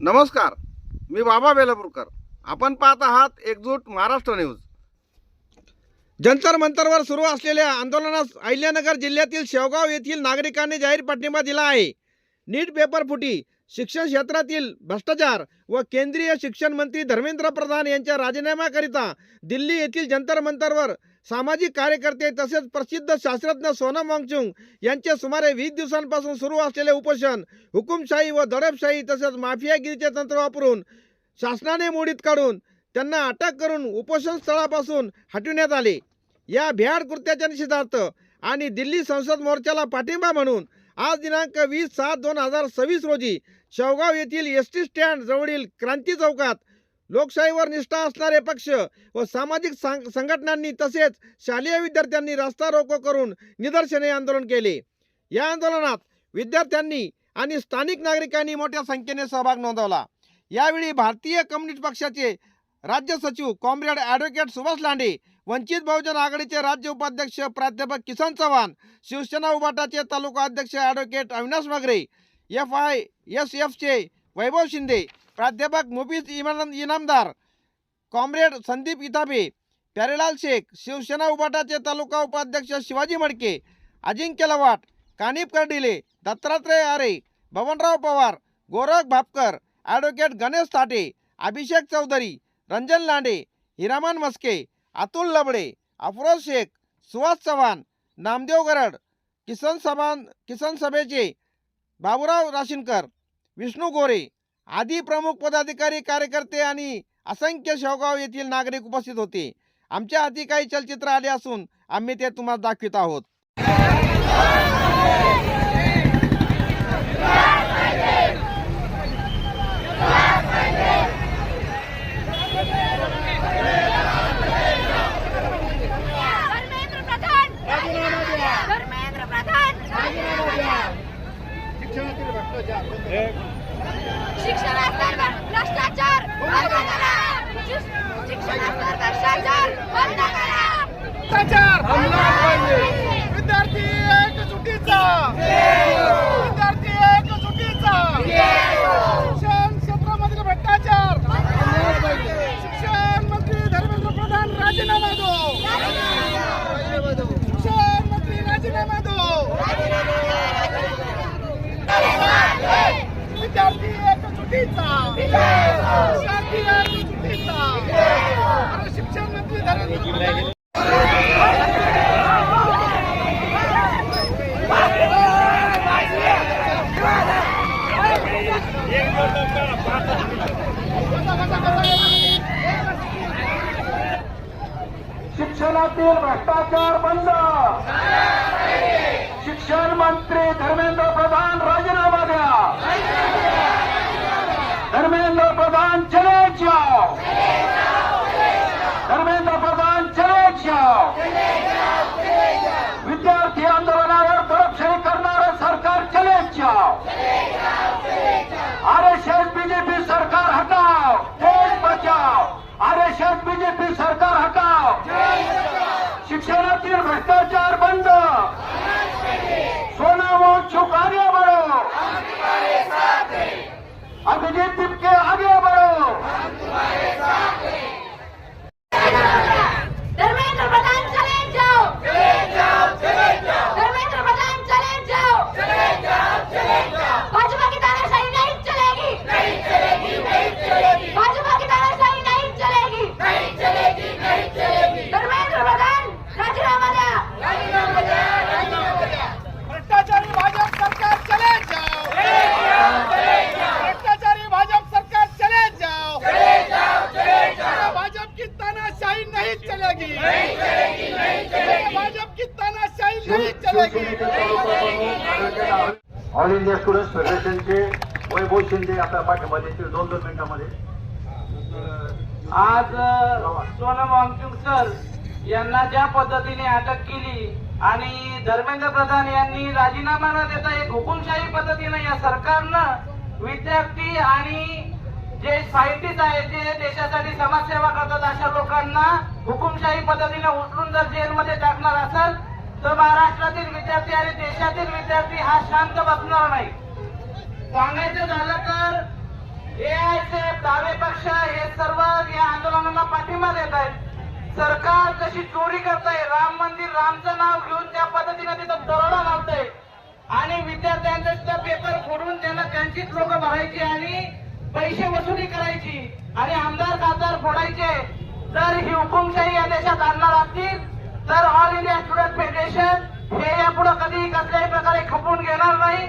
नमस्कार, मी बाबा बेलापूरकर. आपण पाहत आहात एकजूट महाराष्ट्र न्यूज. जंतर मंतरवर सुरू असलेल्या आंदोलनास अहिल्यानगर जिल्ह्यातील शेवगाव येथील नागरिकांनी जाहीर पाठिंबा दिला आहे. नीट पेपर फुटी, शिक्षण क्षेत्रातील भ्रष्टाचार व केंद्रीय शिक्षण मंत्री धर्मेंद्र प्रधान यांच्या राजीनाम्याकरिता दिल्ली येथील जंतर मंतरवर सामाजिक कार्यकर्ते तसेच प्रसिद्ध शास्त्रज्ञ सोनम वांगचुक यांचे सुमारे 20 दिवसांपासून सुरू असलेले उपोषण हुकुमशाही व दडपशाही तसेच माफियागिरीचे तंत्र वापरून शासनाने मोडीत काढून त्यांना अटक करून उपोषण स्थळापासून हटविण्यात आले. या भ्याड कृत्याच्या निषेधार्थ आणि दिल्ली संसद मोर्चाला पाठिंबा म्हणून आज दिनांक 20/7/2026 रोजी शेवगाव येथील एसटी स्टँड जवळील क्रांती चौकात लोकशाहीवर निष्ठा असणारे पक्ष व सामाजिक संघटनांनी तसेच शालेय विद्यार्थ्यांनी रास्ता रोको करून निदर्शने आंदोलन केले. या आंदोलनात विद्यार्थ्यांनी आणि स्थानिक नागरिकांनी मोठ्या संख्येने सहभाग नोंदवला. यावेळी भारतीय कम्युनिस्ट पक्षाचे राज्य सचिव कॉम्रेड ॲडव्होकेट सुभाष लांडे, वंचित बहुजन आघाडीचे राज्य उपाध्यक्ष प्राध्यापक किसन चव्हाण, शिवसेना उभाटाचे तालुका अध्यक्ष ॲडव्होकेट अविनाश मगरे, FISFचे वैभव शिंदे, प्राध्यापक मुफीज इनामदार, कॉम्रेड संदीप इताबे, प्यारेलाल शेख, शिवसेना उभाटाचे तालुका उपाध्यक्ष शिवाजी मडके, अजिंक्य लवाट, कानिप कर्डिले, दत्तात्रय आरे, बबनराव पवार, गोरख भापकर, ॲडव्होकेट गणेश ताटे, अभिषेक चौधरी, रंजन लांडे, हिरामन मस्के, अतुल लबडे, अफरोज शेख, सुहास चव्हाण, नामदेव गरड, किसन सभेचे बाबूराव राशीनकर, विष्णू गोरे आदी प्रमुख पदाधिकारी, कार्यकर्ते आणि असंख्य शेवगाव येथील नागरिक उपस्थित होते. आमच्या हाती काही चलचित्र आले असून आम्ही ते तुम्हाला दाखवित आहोत. शिक्षणात भ्रष्टाचार बंद करा. शिक्षणात भ्रष्टाचार बंद करा. विद्यार्थी एकजुटीचा, विद्यार्थी एकजुटीचा. शिक्षण क्षेत्रामधील भ्रष्टाचार, शिक्षण मंत्री धर्मेंद्र प्रधान राजीनामा दो. शिक्षण मंत्री राजीनामा दो. विद्यार्थी एकजुटीचा, विद्यार्थी एकजुटीचा. शिक्षण मंत्री धर्मेंद्र प्रधान शिक्षणातील भ्रष्टाचार बंद. शिक्षण मंत्री धर्मेंद्र प्रधान राजीनामा द्या. धर्मेंद्र प्रधान चले जाओ. धर्मेंद्र प्रधान चले जाओ. विद्यार्थी आंदोलनावर दडपशाही करणारं सरकार चले जाओ. RSS बीजेपी सरकार हटाओ, देश बचाओ. RSS बीजेपी सरकार हटाओ. शिक्षणातील भ्रष्टाचार बंद. सोनम वांगचुक आगे बढ़ो. अभिजीत तिपके आगे बढ़ो. धर्मेंद्र प्रधान चले जाओ. धर्मेंद्र प्रधान चले जाओ. भाजपा की तानाशाही नहीं चलेगी. भाजपा की तानाशाही नहीं चलेगी. धर्मेंद्र प्रधान राजीनामा द्या. भ्रष्टाचारी भाजप सरकार चले जाओ. भ्रष्टाचारी भाजप सरकार चले जाओ. भाजप की तानाशाही नहीं चलेगी. भाजप की तानाशाही नहीं चलेगी. ऑल इंडिया स्टुडंट्स फेडरेशनचे वैभव शिंदे आता पाठिंबा देतील 2-2 मिनिटांमध्ये. आज सोनम वांगचुक सर यांना ज्या पद्धतीने अटक केली आणि धर्मेंद्र प्रधान यांनी राजीनामा न देता एक हुकुमशाही पद्धतीने या सरकारनं विद्यार्थी आणि जे सायंटिस्ट आहेत, जे देशासाठी समाजसेवा करतात, अशा लोकांना हुकुमशाही पद्धतीने उचलून जर जेलमध्ये टाकणार असेल तर महाराष्ट्रातील विद्यार्थी आणि देशातील विद्यार्थी हा शांत बसणार नाही. सांगायचं झालं तर हे आंदोलनाला पाठिंबा देत आहेत. सरकार कशी चोरी करताय, राम मंदिर रामचं नाव घेऊन त्या पद्धतीने तिथं दरोडा लावतंय आणि विद्यार्थ्यांचा सुद्धा पेपर फोडून त्यांना त्यांचीच लोक भरायची आणि पैसे वसुली करायची आणि आमदार खासदार फोडायचे. जर ही हुकुमशाही या देशात आणणार असतील तर ऑल इंडिया स्टुडंट फेडरेशन हे यापुढे कधी कसल्याही प्रकारे खपवून घेणार नाही.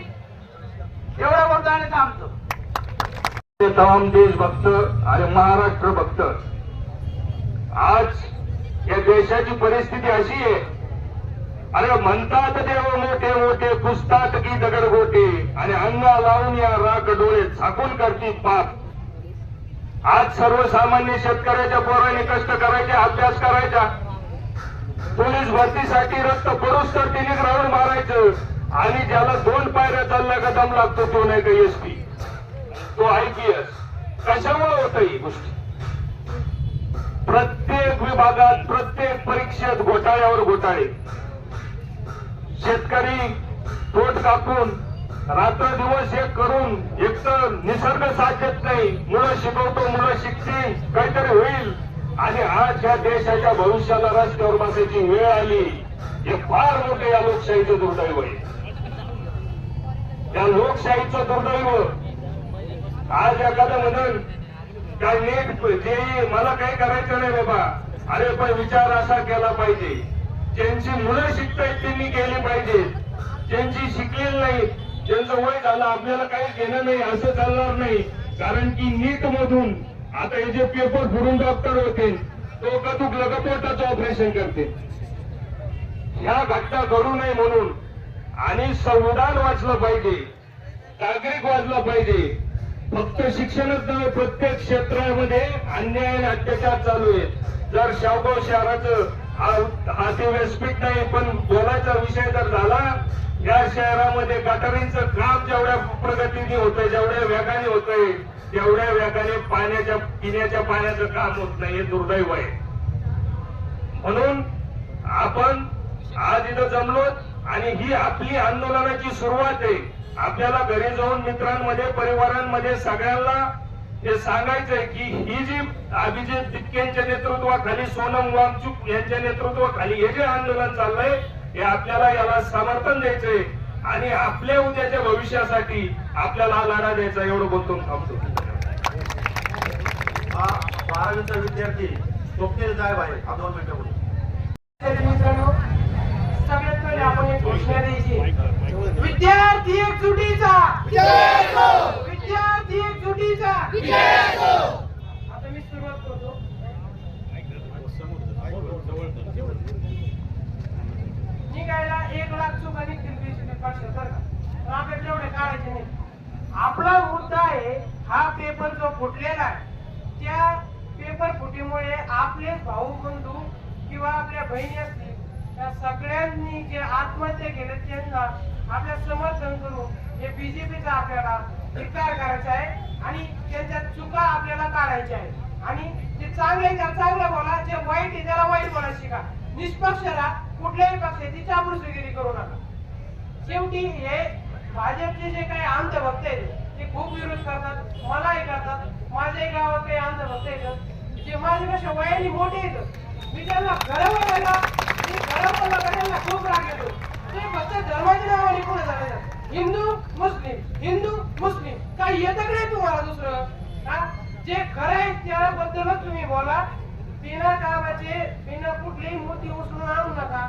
एवढं बोलतो आणि थांबतो. तमाम देशभक्त आणि महाराष्ट्र भक्त, आज या देशाची परिस्थिती अशी आहे. अरे म्हणतात देव मोठे मोठे, पुसतात की दगड गोटे, आणि अंगा लावून या राख डोळे झाकून करतील पाप. आज सर्वसामान्य शेतकऱ्याच्या पोराने कष्ट करायचे, अभ्यास करायचा, पोलीस भरतीसाठी रक्त पडूस तर तिने ग्राउंड मारायचं, आणि ज्याला 2 पायऱ्या चालल्या का दम लागतो तो नाही का एसपी, तो IPS. कशामुळे होतं ही गोष्ट? प्रत्येक विभागात प्रत्येक परीक्षेत घोटाळ्यावर घोटाळे. शेतकरी पोट कापून रात्र दिवस एक करून, एक तर निसर्ग साथ देत नाही, मुलं शिकवतो, मुलं शिकतील, काहीतरी होईल, आणि आज या देशाच्या भविष्याला रस्त्यावर बसायची वेळ आली. हे फार मोठे या लोकशाहीचं दुर्दैव आहे. या लोकशाहीचं दुर्दैव. आज एखादं म्हणून काय नीट जे मला काही करायचं नाही बाबा, अरे पण विचार असा केला पाहिजे, ज्यांची मुलं शिकतायत त्यांनी केली पाहिजेत, ज्यांची शिकलेली नाही, ज्यांचं वय झालं आपल्याला काही घेणं नाही, असं चालणार नाही. कारण की नीट मधून आता हे जे पेपर फोडून डॉक्टर होते तो कतूक लगपोटाचं ऑपरेशन करते. ह्या घटना घडू नये म्हणून, आणि संविधान वाचलं पाहिजे, नागरिक वाचला पाहिजे. फक्त शिक्षणच नव्हे, प्रत्येक क्षेत्रामध्ये अन्याय आणि अत्याचार चालू आहे. जर शावगाव शहराचं हा ते व्यासपीठ नाही, पण बोलायचा विषय जर झाला, या शहरामध्ये गटारींचं काम जेवढ्या प्रगतीने होतंय, जेवढ्या वेगाने होतंय, तेवढ्या वेगाने पिण्याच्या पाण्याचं काम होत नाही. हे दुर्दैव आहे. म्हणून आपण आज इथं जमलोत आणि ही आपली आंदोलनाची सुरुवात आहे. आपल्याला घरी जाऊन मित्रांमध्ये, परिवारांमध्ये सगळ्यांना हे सांगायचंय की ही जी अभिजित तिटकेंच्या नेतृत्वाखाली, सोनम वांगचुक यांच्या नेतृत्वाखाली हे जे आंदोलन चाललंय, हे आपल्याला याला समर्थन द्यायचंय आणि आपल्या उद्याच्या भविष्यासाठी आपल्याला हा लढा द्यायचा. एवढं बोलतो थांबतो. हा 12वीचा विद्यार्थी स्वप्नील जायब आहे. 2 मिनिटं बोलू. मित्रांनो, सगळ्यात पहिले आपण एक घोषणा द्यायची. विद्यार्थी एकजुटीचा, विद्यार्थी एकजुटीचा. आता मी सुरुवात करतो. निघायला 1 लाख चूक आणि 300 तर आपल्याला एवढे काढायचे नाही. आपला मुद्दा आहे हा पेपर जो फुटलेला आहे, त्या पेपर फुटीमुळे आपले भाऊ बंधू किंवा आपल्या बहिणी असतील त्या सगळ्यांनी जे आत्महत्या केले त्यांना आपल्या समर्थन करून हे बीजेपीचा आपल्याला धिक्कार करायचा आहे आणि त्यांच्या चुका आपल्याला काढायच्या आहेत. आणि जे चांगले त्याला चांगलं बोला, जे वाईट आहे त्याला वाईट बोला शिका. निष्पक्ष राहा, कुठल्याही पक्षाची चापलूसगिरी करू नका. शेवटी हे भाजपचे जे काही अंधभक्त आहेत ते खूप विरोध करतात, मलाही करतात. माझ्याही गावात काही अंधभक्त आहेत जे माझ्यापेक्षा वयाने मोठे आहेत. मी त्यांना घडवण्याला त्यांना खूप राग येतो. ते फक्त धर्माच्या नावाने पुढे जातात. हिंदू मुस्लिम काही येतं की नाही तुम्हाला दुसरं? जे खरं आहे त्याबद्दलच तुम्ही बोला. बिना कामाचे, बिना कुठलेही मुद्दे उचलून आणू नका.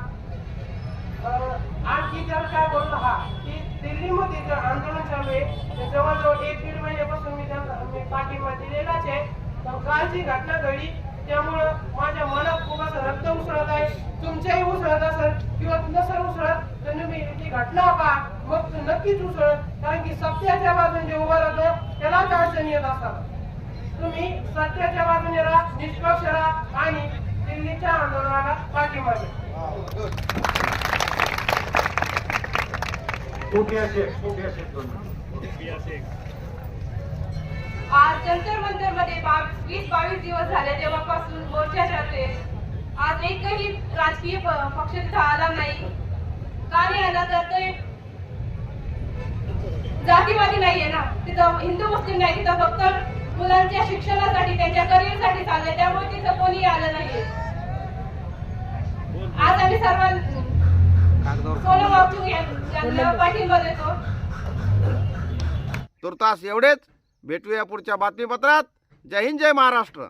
आणखी जर काय बोलतो हा की दिल्लीमध्ये जे आंदोलन चालू आहे जवळजवळ 1-1.5 महिन्यापासून मी पाठिंबा दिलेलाच आहे. पण कालची घटना घडली त्यामुळं माझ्या मनात खूप असं रक्त उसळत आहे. तुमच्याही उसळत असेल किंवा नसेल उसळत तर तुम्ही ती घटना पहा, मग नक्कीच उसळत. कारण की सत्याच्या बाजूने जे उभं राहतो त्यालाच अडचणी येत असतात. तुम्ही सत्याच्या बाजूने राहा, निष्पक्ष राहा आणि दिल्लीच्या आंदोलनाला पाठिंबा द्या. आज जंतर मंतर मध्ये 20-22 दिवस झाले तेव्हापासून मोर्चा चालते. आज एकही राजकीय पक्ष तिथं आला नाही. का नाही आला तर ते जातीवादी नाहीये ना, तिथं हिंदू मुस्लिम नाही, तिथं फक्त मुलांच्या शिक्षणासाठी त्यांच्या करिअरसाठी चालले, त्यामुळे तिथं कोणी आलं नाही. आज आम्ही सर्वांनी सोनम वांगचुक यांना पाठिंबा देतो. तुर्तास एवढेच. भेटूया पुढच्या बातमीपत्रात. जय हिंद, जय महाराष्ट्र.